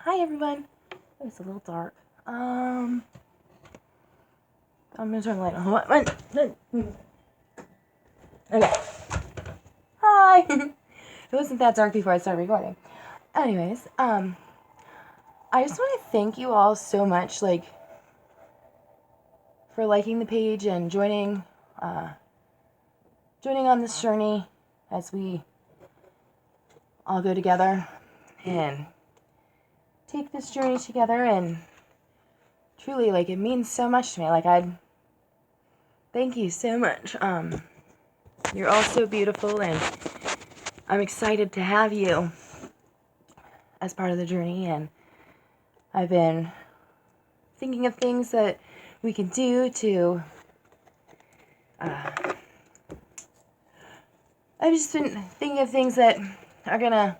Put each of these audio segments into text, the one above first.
Hi everyone. Oh, it's a little dark. I'm gonna turn the light on. Okay. Hi. It wasn't that dark before I started recording. Anyways, I just want to thank you all so much, for liking the page and joining on this journey as we all go together and take this journey together. And truly, it means so much to me. Thank you so much. You're all so beautiful, and I'm excited to have you as part of the journey. And I've been thinking of things that we can do to I've just been thinking of things that are gonna,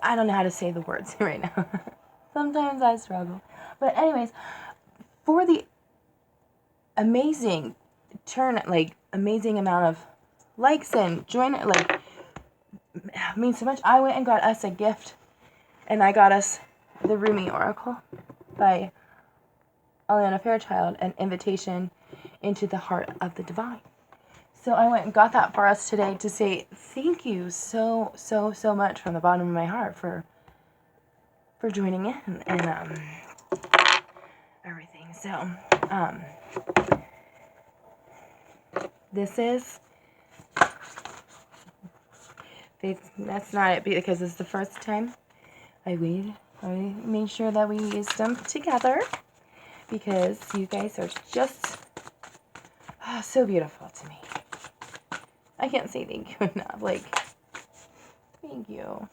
I don't know how to say the words right now. Sometimes I struggle. But anyways, for the amazing amazing amount of likes and join, means so much. I went and got us a gift, and I got us the Rumi Oracle by Aliana Fairchild, an invitation into the heart of the divine. So I went and got that for us today to say thank you so much from the bottom of my heart for joining in and everything. So this is, that's not it because it's the first time I made sure that we used them together because you guys are just so beautiful to me. I can't say thank you enough. Thank you.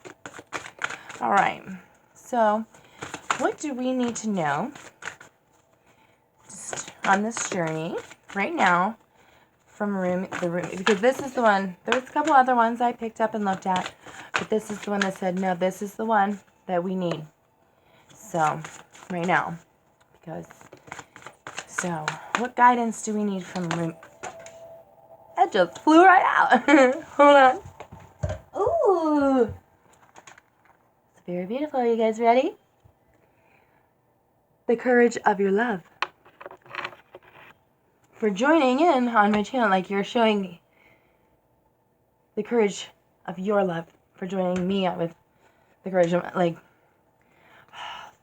All right. So, what do we need to know just on this journey right now from the Rumi? Because this is the one. There was a couple other ones I picked up and looked at, but this is the one that said, no, this is the one that we need. So, right now. So, what guidance do we need from Rumi? That just flew right out. Hold on. Ooh. It's very beautiful. Are you guys ready? The courage of your love. For joining in on my channel, you're showing the courage of your love. For joining me with the courage of,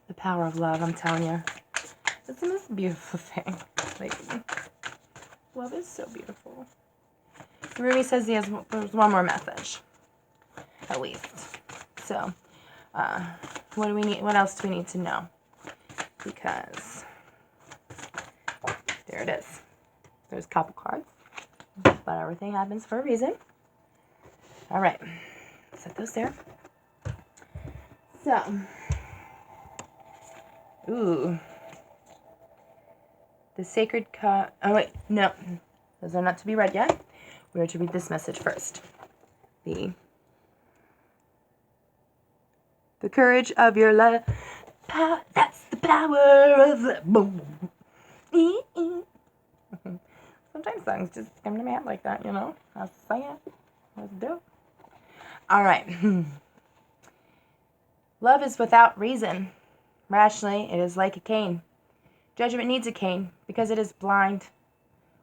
the power of love, I'm telling you. It's the most beautiful thing. Love is so beautiful. Rumi says there's one more message, at least. So, what do we need? What else do we need to know? Because there it is. There's a couple cards, but everything happens for a reason. All right, set those there. So, the sacred card. Oh wait, no, those are not to be read yet. We are to read this message first. The courage of your love. That's the power of love. Boom. Sometimes songs just come to me out like that, I sing it. Let's do it. All right. Love is without reason. Rationally, it is like a cane. Judgment needs a cane because it is blind.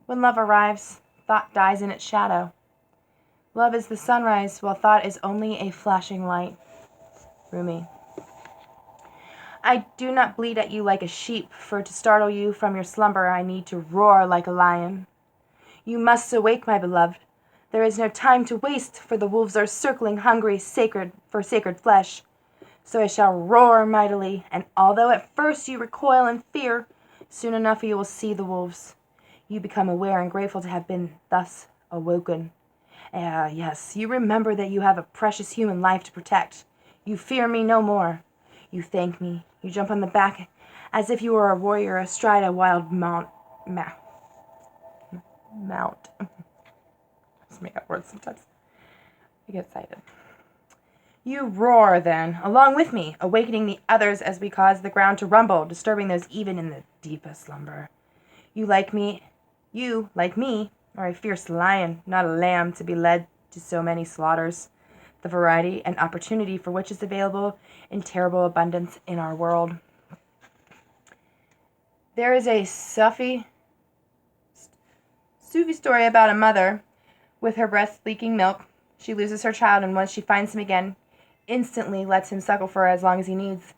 When love arrives, thought dies in its shadow. Love is the sunrise, while thought is only a flashing light. Rumi. I do not bleat at you like a sheep, for to startle you from your slumber I need to roar like a lion. You must awake, my beloved. There is no time to waste, for the wolves are circling hungry for sacred flesh. So I shall roar mightily, and although at first you recoil in fear, soon enough you will see the wolves. You become aware and grateful to have been thus awoken. Yes, you remember that you have a precious human life to protect. You fear me no more. You thank me. You jump on the back as if you were a warrior astride a wild mount. Just make up words sometimes. I get excited. You roar then, along with me, awakening the others as we cause the ground to rumble, disturbing those even in the deepest slumber. You, like me, are a fierce lion, not a lamb to be led to so many slaughters. the variety and opportunity for which is available in terrible abundance in our world. There is a Sufi story about a mother with her breast leaking milk. She loses her child, and once she finds him again, instantly lets him suckle for her as long as he needs.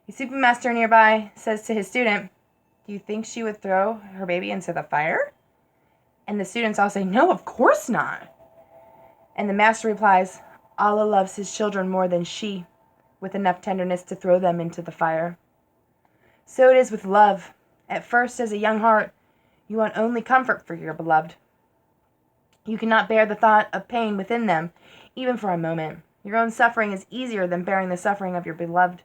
A Sufi master nearby says to his student, "Do you think she would throw her baby into the fire?" And the students all say, "No, of course not." And the master replies, "Allah loves his children more than she, with enough tenderness to throw them into the fire." So it is with love. At first, as a young heart, you want only comfort for your beloved. You cannot bear the thought of pain within them, even for a moment. Your own suffering is easier than bearing the suffering of your beloved.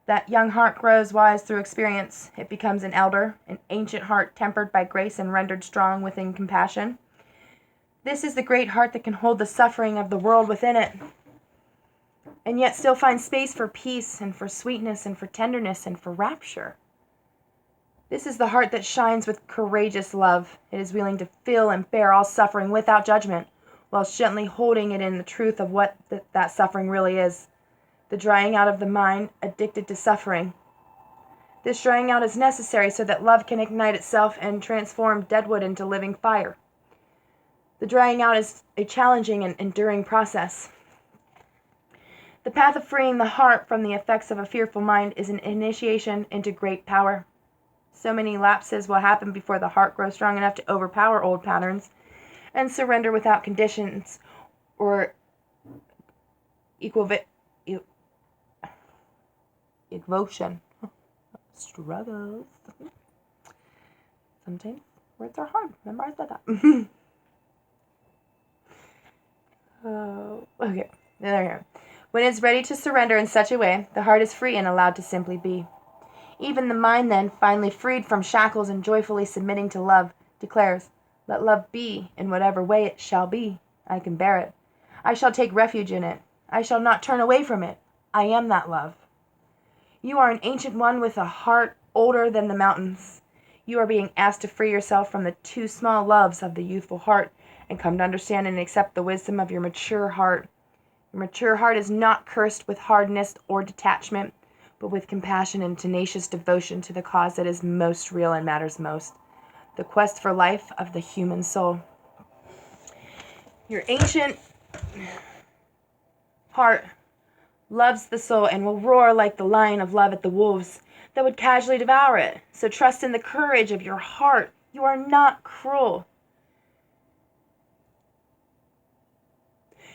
That young heart grows wise through experience. It becomes an elder, an ancient heart tempered by grace and rendered strong within compassion. This is the great heart that can hold the suffering of the world within it, and yet still find space for peace and for sweetness and for tenderness and for rapture. This is the heart that shines with courageous love. It is willing to feel and bear all suffering without judgment, while gently holding it in the truth of what that suffering really is. The drying out of the mind addicted to suffering. This drying out is necessary so that love can ignite itself and transform deadwood into living fire. The drying out is a challenging and enduring process. The path of freeing the heart from the effects of a fearful mind is an initiation into great power. So many lapses will happen before the heart grows strong enough to overpower old patterns and surrender without conditions or equvocation. Struggles. Sometimes words are hard. Memorize that. Okay. There we go. When it's ready to surrender in such a way, the heart is free and allowed to simply be. Even the mind then, finally freed from shackles and joyfully submitting to love, declares, "Let love be in whatever way it shall be. I can bear it. I shall take refuge in it. I shall not turn away from it. I am that love." You are an ancient one with a heart older than the mountains. You are being asked to free yourself from the too small loves of the youthful heart and come to understand and accept the wisdom of your mature heart. Your mature heart is not cursed with hardness or detachment, but with compassion and tenacious devotion to the cause that is most real and matters most, the quest for life of the human soul. Your ancient heart loves the soul and will roar like the lion of love at the wolves that would casually devour it. So trust in the courage of your heart. You are not cruel.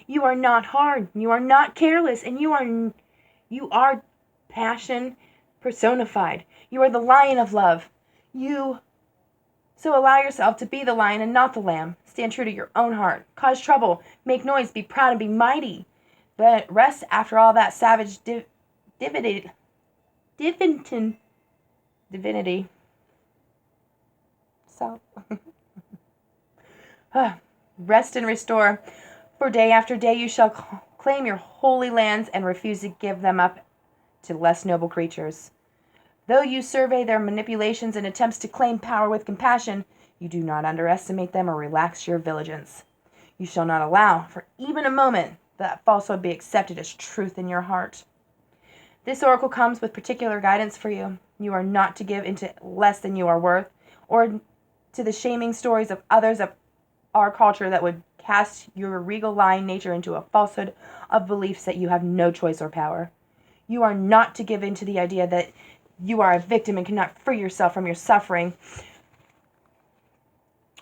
You are not hard. You are not careless. And you are passion personified. You are the lion of love. So allow yourself to be the lion and not the lamb. Stand true to your own heart. Cause trouble. Make noise. Be proud and be mighty. But rest after all that savage divinity. So, rest and restore. For day after day you shall claim your holy lands and refuse to give them up to less noble creatures. Though you survey their manipulations and attempts to claim power with compassion, you do not underestimate them or relax your vigilance. You shall not allow, for even a moment, that falsehood be accepted as truth in your heart. This oracle comes with particular guidance for you. You are not to give into less than you are worth, or to the shaming stories of others of our culture that would cast your regal lying nature into a falsehood of beliefs that you have no choice or power. You are not to give in to the idea that you are a victim and cannot free yourself from your suffering,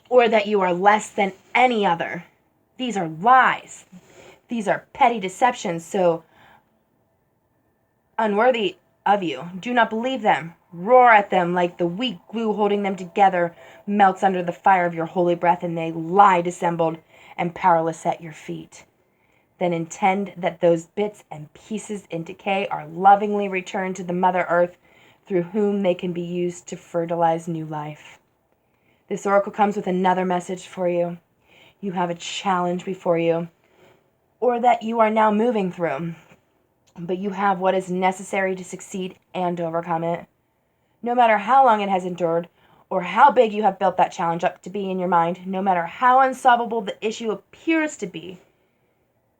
or that you are less than any other. These are lies. These are petty deceptions, so unworthy of you. Do not believe them. Roar at them like the weak glue holding them together melts under the fire of your holy breath, and they lie dissembled and powerless at your feet. Then intend that those bits and pieces in decay are lovingly returned to the Mother Earth, through whom they can be used to fertilize new life. This oracle comes with another message for you. You have a challenge before you, or that you are now moving through, but you have what is necessary to succeed and to overcome it. No matter how long it has endured, or how big you have built that challenge up to be in your mind, no matter how unsolvable the issue appears to be,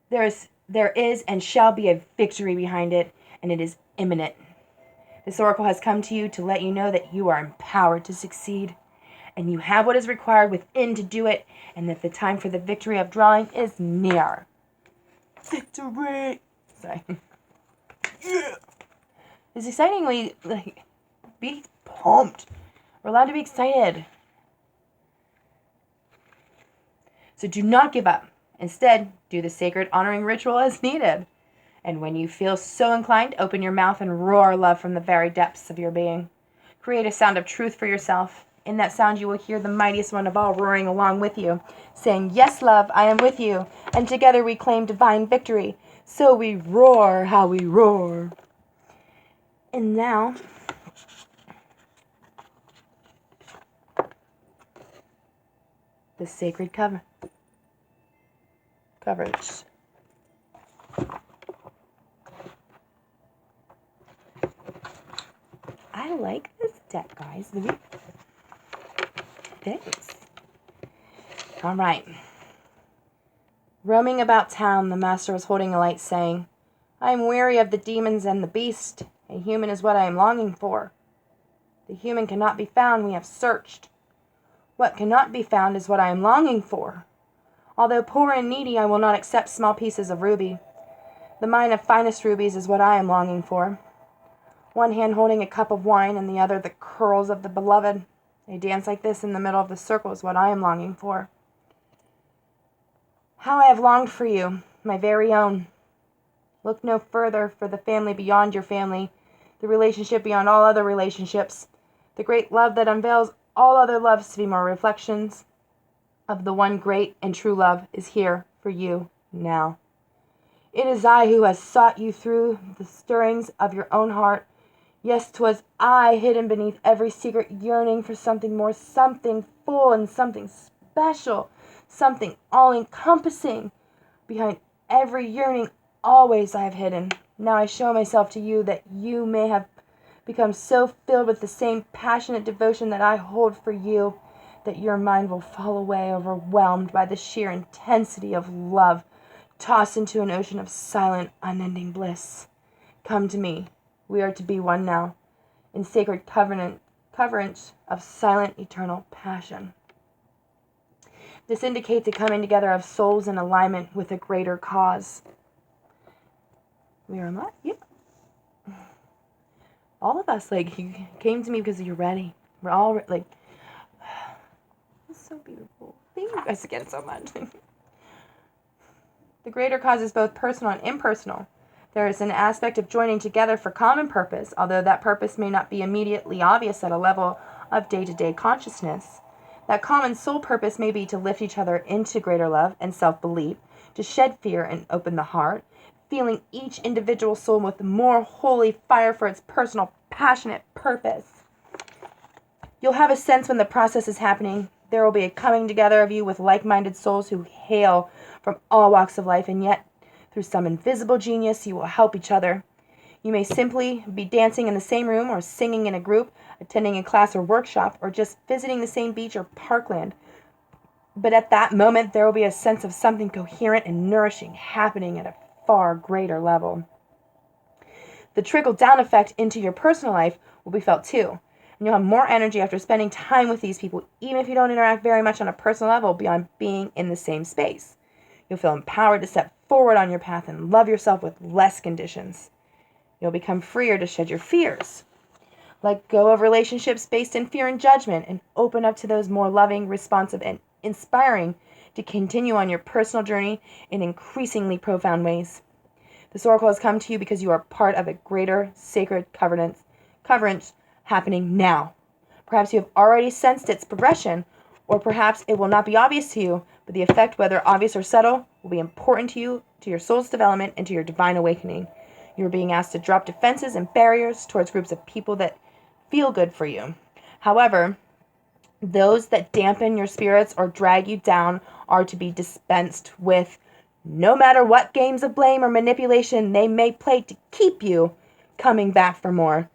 there is There is and shall be a victory behind it, and it is imminent. This oracle has come to you to let you know that you are empowered to succeed, and you have what is required within to do it, and that the time for the victory of drawing is near. Victory! Sorry. Yeah! It's excitingly, be pumped. We're allowed to be excited. So do not give up. Instead, do the sacred honoring ritual as needed. And when you feel so inclined, open your mouth and roar love from the very depths of your being. Create a sound of truth for yourself. In that sound, you will hear the mightiest one of all roaring along with you, saying, "Yes, love, I am with you, and together we claim divine victory. So we roar how we roar." And now, the sacred coverage. I like this deck, guys. Thanks. All right. Roaming about town, the master was holding a light, saying, "I am weary of the demons and the beast. A human is what I am longing for. The human cannot be found, we have searched. What cannot be found is what I am longing for. Although poor and needy, I will not accept small pieces of ruby. The mine of finest rubies is what I am longing for. One hand holding a cup of wine, and the other the curls of the beloved. A dance like this in the middle of the circle is what I am longing for. How I have longed for you, my very own. Look no further for the family beyond your family, the relationship beyond all other relationships, the great love that unveils all other loves to be more reflections of the one great and true love is here for you now. It is I who has sought you through the stirrings of your own heart. Yes, 'twas I, hidden beneath every secret yearning for something more, something full and something special, something all-encompassing. Behind every yearning always I have hidden. Now I show myself to you that you may have become so filled with the same passionate devotion that I hold for you, that your mind will fall away overwhelmed by the sheer intensity of love, tossed into an ocean of silent, unending bliss. Come to me. We are to be one now, in sacred covenant of silent, eternal passion. This indicates a coming together of souls in alignment with a greater cause. We are not? Yeah. All of us, you came to me because you're ready. We're all, it's so beautiful. Thank you guys again so much. The greater cause is both personal and impersonal. There is an aspect of joining together for common purpose, although that purpose may not be immediately obvious at a level of day-to-day consciousness. That common soul purpose may be to lift each other into greater love and self-belief, to shed fear and open the heart, filling each individual soul with more holy fire for its personal, passionate purpose. You'll have a sense when the process is happening. There will be a coming together of you with like-minded souls who hail from all walks of life, and yet through some invisible genius, you will help each other. You may simply be dancing in the same room, or singing in a group, attending a class or workshop, or just visiting the same beach or parkland. But at that moment, there will be a sense of something coherent and nourishing happening at a far greater level. The trickle-down effect into your personal life will be felt too, and you'll have more energy after spending time with these people, even if you don't interact very much on a personal level beyond being in the same space. You'll feel empowered to step forward on your path and love yourself with less conditions. You'll become freer to shed your fears. Let go of relationships based in fear and judgment, and open up to those more loving, responsive, and inspiring to continue on your personal journey in increasingly profound ways. This oracle has come to you because you are part of a greater sacred covenant happening now. Perhaps you have already sensed its progression, or perhaps it will not be obvious to you, but the effect, whether obvious or subtle, will be important to you, to your soul's development, and to your divine awakening. You are being asked to drop defenses and barriers towards groups of people that feel good for you. However, those that dampen your spirits or drag you down are to be dispensed with, no matter what games of blame or manipulation they may play to keep you coming back for more.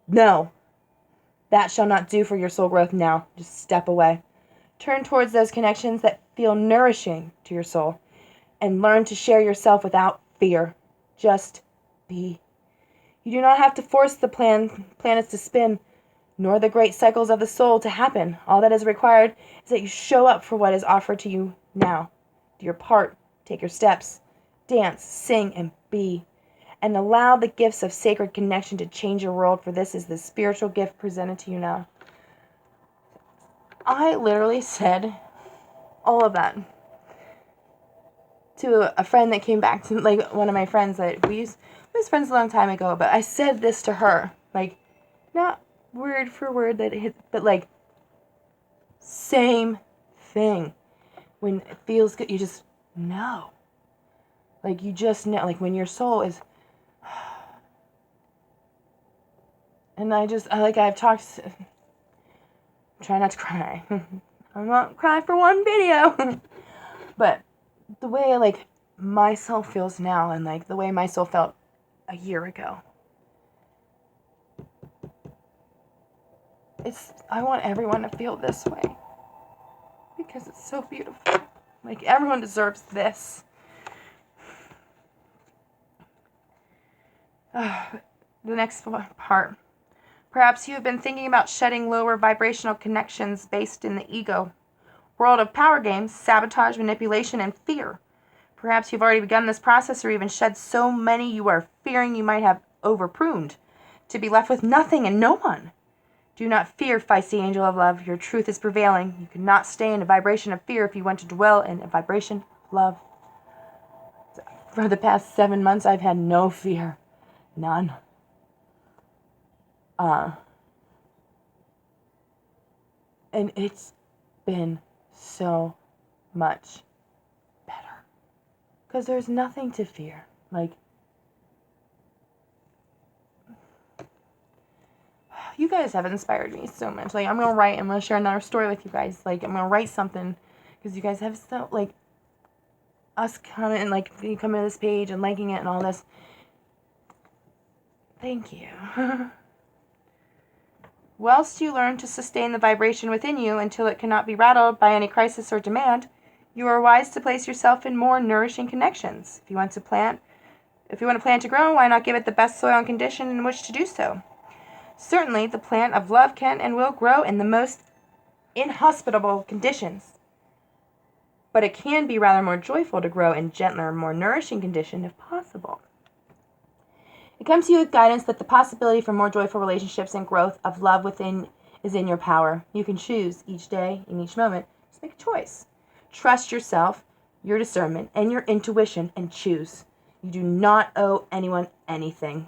No, that shall not do for your soul growth now. Just step away. Turn towards those connections that feel nourishing to your soul. and learn to share yourself without fear. Just be. You do not have to force the planets to spin, nor the great cycles of the soul to happen. All that is required is that you show up for what is offered to you now. Do your part, take your steps, dance, sing, and be. And allow the gifts of sacred connection to change your world, for this is the spiritual gift presented to you now. I literally said all of that to a friend that came back to, like, one of my friends that we was friends a long time ago, but I said this to her, like, not word for word that it hit, but like, same thing. When it feels good, you just know. Like, you just know, like, when your soul is, and I've talked, try not to cry. I'm not cry for one video. But the way, like, my soul feels now, and, like, the way my soul felt a year ago, I want everyone to feel this way. Because it's so beautiful. Like, everyone deserves this. The next part. Perhaps you have been thinking about shedding lower vibrational connections based in the ego world of power games, sabotage, manipulation, and fear. Perhaps you've already begun this process or even shed so many you are fearing you might have overpruned to be left with nothing and no one. Do not fear, feisty angel of love. Your truth is prevailing. You cannot stay in a vibration of fear if you want to dwell in a vibration of love. For the past 7 months, I've had no fear. None. And it's been so much better. Because there's nothing to fear. Like, you guys have inspired me so much. Like, I'm going to share another story with you guys. Like, I'm going to write something. Because you guys have so, like, us coming, like, you coming to this page and liking it and all this. Thank you. Whilst you learn to sustain the vibration within you until it cannot be rattled by any crisis or demand, you are wise to place yourself in more nourishing connections. If you want to plant to grow, why not give it the best soil and condition in which to do so? Certainly, the plant of love can and will grow in the most inhospitable conditions. But it can be rather more joyful to grow in gentler, more nourishing condition if possible. It comes to you with guidance that the possibility for more joyful relationships and growth of love within is in your power. You can choose each day, in each moment. Just make a choice. Trust yourself, your discernment, and your intuition, and choose. You do not owe anyone anything.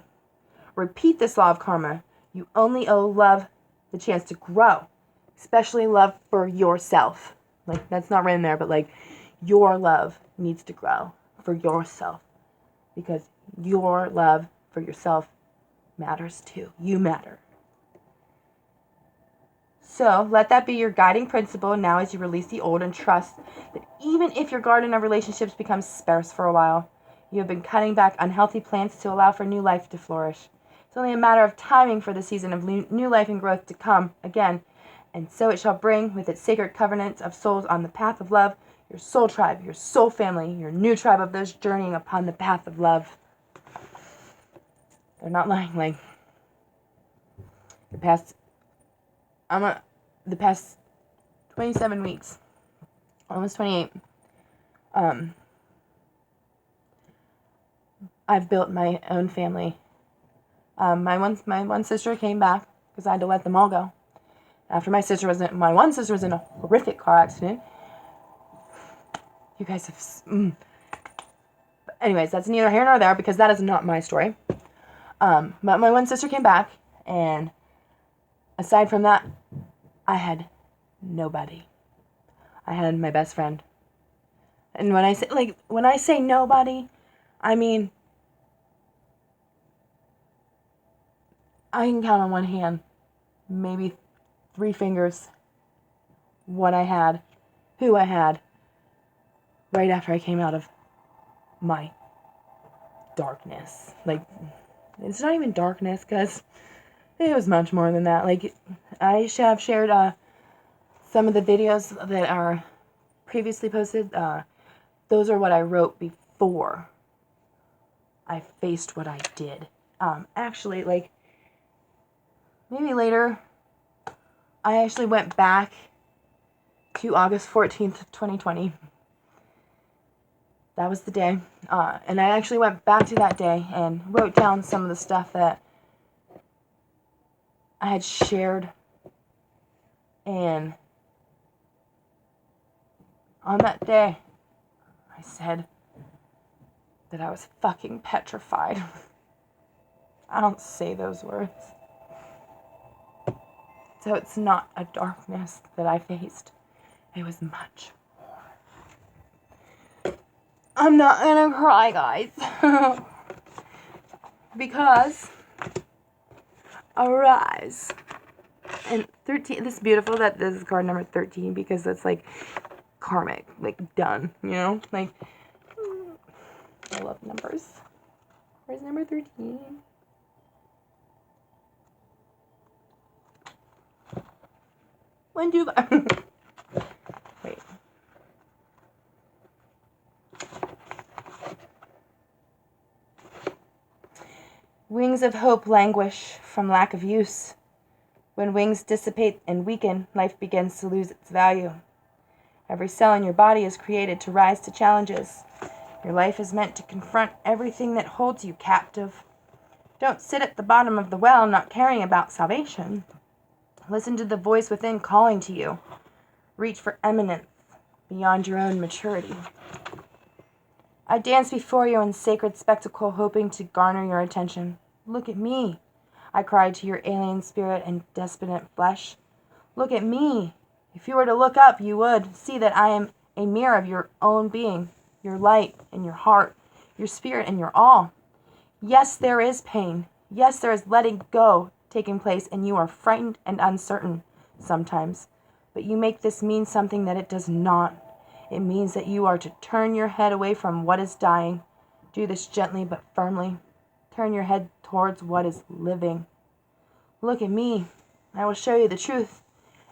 Repeat this law of karma. You only owe love the chance to grow, especially love for yourself. Like, that's not written there, but, like, your love needs to grow for yourself, because your love for yourself matters too. You matter. So let that be your guiding principle now as you release the old, and trust that even if your garden of relationships becomes sparse for a while, you have been cutting back unhealthy plants to allow for new life to flourish. It's only a matter of timing for the season of new life and growth to come again, and so it shall bring with its sacred covenants of souls on the path of love, your soul tribe, your soul family, your new tribe of those journeying upon the path of love. They're not lying. Like, the past 27 weeks, almost 28, I've built my own family. My one sister came back because I had to let them all go. After my one sister was in a horrific car accident. You guys have, anyways, that's neither here nor there, because that is not my story. But my one sister came back, and aside from that, I had nobody. I had my best friend. And when I say nobody, I mean, I can count on one hand, maybe 3 fingers, what I had, who I had, right after I came out of my darkness. Like, it's not even darkness, because it was much more than that. Like, I have shared some of the videos that are previously posted. those are what I wrote before I faced what I did. Actually, like, maybe later, I actually went back to August 14th, 2020. That was the day. And I actually went back to that day and wrote down some of the stuff that I had shared. And on that day, I said that I was fucking petrified. I don't say those words. So it's not a darkness that I faced. It was much more. I'm not gonna cry, guys. Because arise. And 13, this is beautiful that this is card number 13 because it's like karmic, like done, you know? Like, I love numbers. Where's number 13? When do I... Wait. Wings of hope languish from lack of use. When wings dissipate and weaken, life begins to lose its value. Every cell in your body is created to rise to challenges. Your life is meant to confront everything that holds you captive. Don't sit at the bottom of the well not caring about salvation. Listen to the voice within calling to you. Reach for eminence beyond your own maturity. I dance before you in sacred spectacle, hoping to garner your attention. Look at me, I cried to your alien spirit and despondent flesh. Look at me. If you were to look up, you would see that I am a mirror of your own being, your light and your heart, your spirit and your all. Yes, there is pain. Yes, there is letting go taking place, and you are frightened and uncertain sometimes. But you make this mean something that it does not. It means that you are to turn your head away from what is dying. Do this gently but firmly. Turn your head towards what is living. Look at me. I will show you the truth,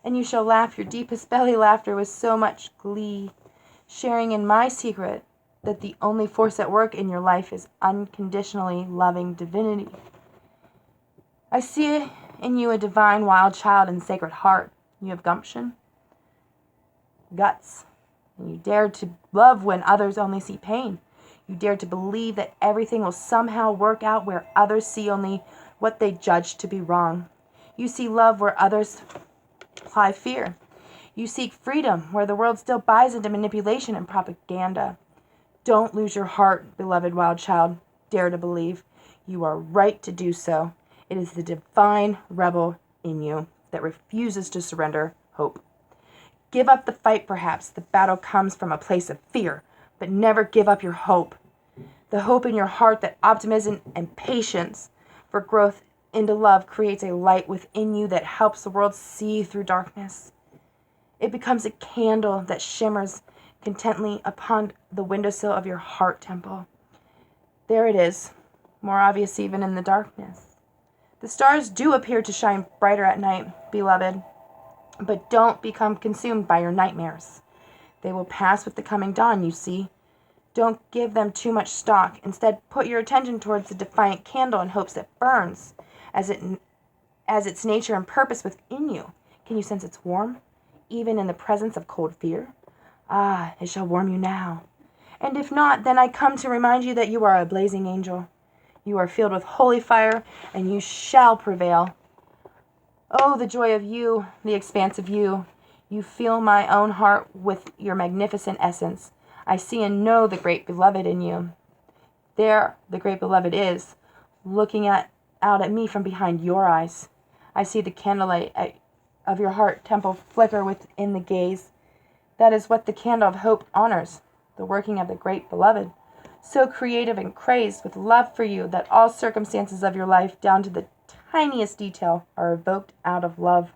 and you shall laugh your deepest belly laughter with so much glee, sharing in my secret that the only force at work in your life is unconditionally loving divinity. I see in you a divine wild child and sacred heart. You have gumption, guts, and you dare to love when others only see pain. You dare to believe that everything will somehow work out where others see only what they judge to be wrong. You see love where others apply fear. You seek freedom where the world still buys into manipulation and propaganda. Don't lose your heart, beloved wild child. Dare to believe. You are right to do so. It is the divine rebel in you that refuses to surrender hope. Give up the fight, perhaps. The battle comes from a place of fear, but never give up your hope. The hope in your heart that optimism and patience for growth into love creates a light within you that helps the world see through darkness. It becomes a candle that shimmers contently upon the windowsill of your heart temple. There it is, more obvious even in the darkness. The stars do appear to shine brighter at night, beloved, but don't become consumed by your nightmares. They will pass with the coming dawn, you see. Don't give them too much stock. Instead, put your attention towards the defiant candle in hopes it burns as its nature and purpose within you. Can you sense its warmth, even in the presence of cold fear? Ah, it shall warm you now. And if not, then I come to remind you that you are a blazing angel. You are filled with holy fire, and you shall prevail. Oh, the joy of you, the expanse of you. You fill my own heart with your magnificent essence. I see and know the great beloved in you. There, the great beloved is, looking out at me from behind your eyes. I see the candlelight of your heart temple flicker within the gaze. That is what the candle of hope honors, the working of the great beloved. So creative and crazed with love for you that all circumstances of your life, down to the tiniest detail, are evoked out of love.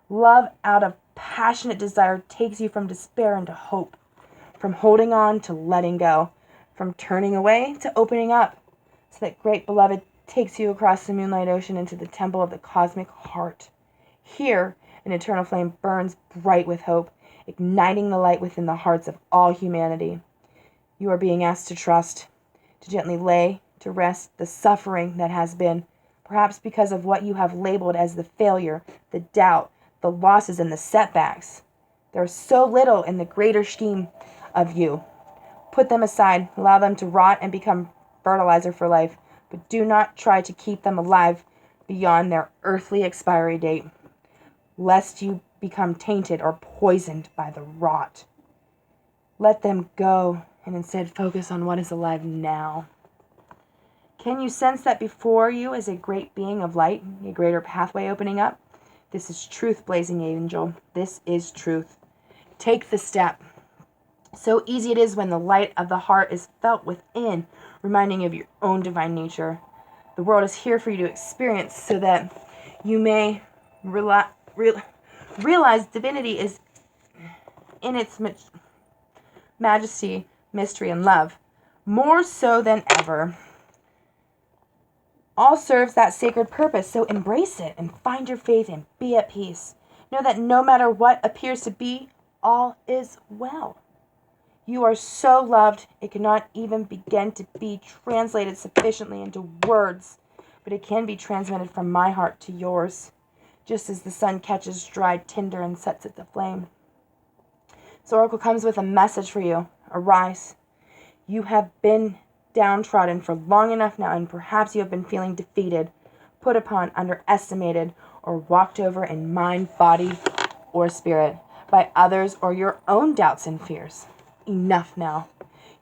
Love out of passionate desire takes you from despair into hope, from holding on to letting go, from turning away to opening up, so that great beloved takes you across the moonlight ocean into the temple of the cosmic heart. Here, an eternal flame burns bright with hope, igniting the light within the hearts of all humanity. You are being asked to trust, to gently lay to rest the suffering that has been, perhaps because of what you have labeled as the failure, the doubt, the losses, and the setbacks. There is so little in the greater scheme of you. Put them aside, allow them to rot and become fertilizer for life, but do not try to keep them alive beyond their earthly expiry date, lest you become tainted or poisoned by the rot. Let them go and instead focus on what is alive now. Can you sense that before you is a great being of light, a greater pathway opening up? This is truth, blazing angel. This is truth. Take the step. So easy it is when the light of the heart is felt within, reminding you of your own divine nature. The world is here for you to experience so that you may realize divinity is in its majesty, mystery, and love, more so than ever. All serves that sacred purpose, so embrace it and find your faith and be at peace. Know that no matter what appears to be, all is well. You are so loved, it cannot even begin to be translated sufficiently into words, but it can be transmitted from my heart to yours, just as the sun catches dried tinder and sets it aflame. So Oracle comes with a message for you. Arise. You have been downtrodden for long enough now, and perhaps you have been feeling defeated, put upon, underestimated, or walked over in mind, body, or spirit by others or your own doubts and fears. Enough now.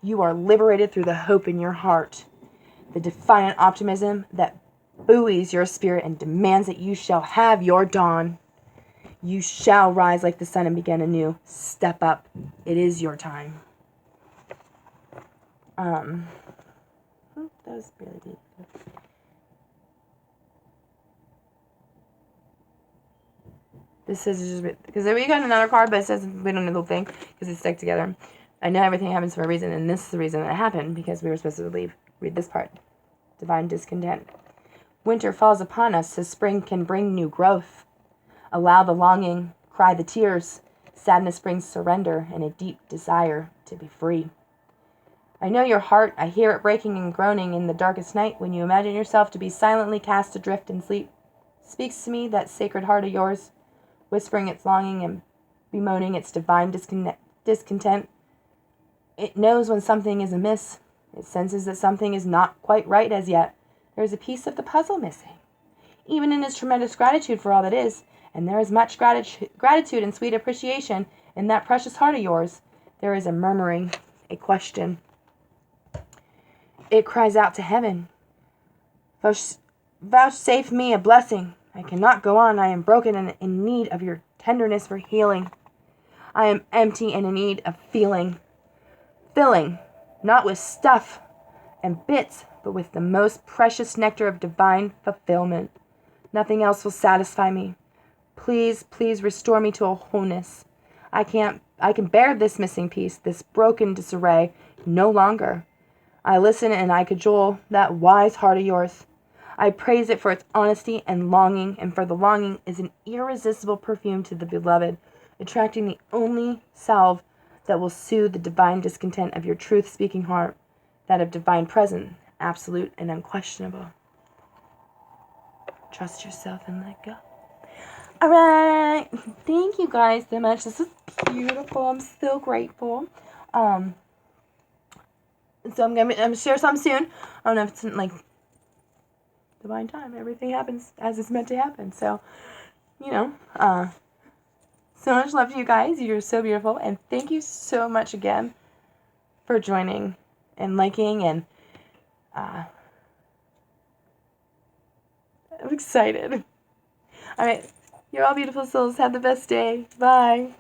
You are liberated through the hope in your heart, the defiant optimism that buoys your spirit and demands that you shall have your dawn. You shall rise like the sun and begin anew. Step up. It is your time. That was really deep. This is just because we got another card, but it says we don't know the whole thing because it's stuck together. I know everything happens for a reason, and this is the reason that it happened because we were supposed to leave. Read this part. Divine discontent. Winter falls upon us, so spring can bring new growth. Allow the longing, cry the tears. Sadness brings surrender and a deep desire to be free. I know your heart, I hear it breaking and groaning in the darkest night when you imagine yourself to be silently cast adrift in sleep. Speaks to me that sacred heart of yours, whispering its longing and bemoaning its divine discontent. It knows when something is amiss. It senses that something is not quite right as yet. There is a piece of the puzzle missing. Even in its tremendous gratitude for all that is, and there is much gratitude and sweet appreciation in that precious heart of yours, there is a murmuring, a question. It cries out to heaven. Vouchsafe me a blessing. I cannot go on. I am broken and in need of your tenderness for healing. I am empty and in need of filling, not with stuff and bits, but with the most precious nectar of divine fulfillment. Nothing else will satisfy me. Please, please restore me to a wholeness. I can bear this missing piece, this broken disarray, no longer. I listen and I cajole that wise heart of yours. I praise it for its honesty and longing, and for the longing is an irresistible perfume to the beloved, attracting the only salve that will soothe the divine discontent of your truth-speaking heart, that of divine presence, absolute and unquestionable. Trust yourself and let go. All right. Thank you guys so much. This was beautiful. I'm so grateful. So I'm gonna share some soon. I don't know if it's like divine time. Everything happens as it's meant to happen. So, so much love to you guys. You're so beautiful, and thank you so much again for joining and liking. And I'm excited. All right, you're all beautiful souls. Have the best day. Bye.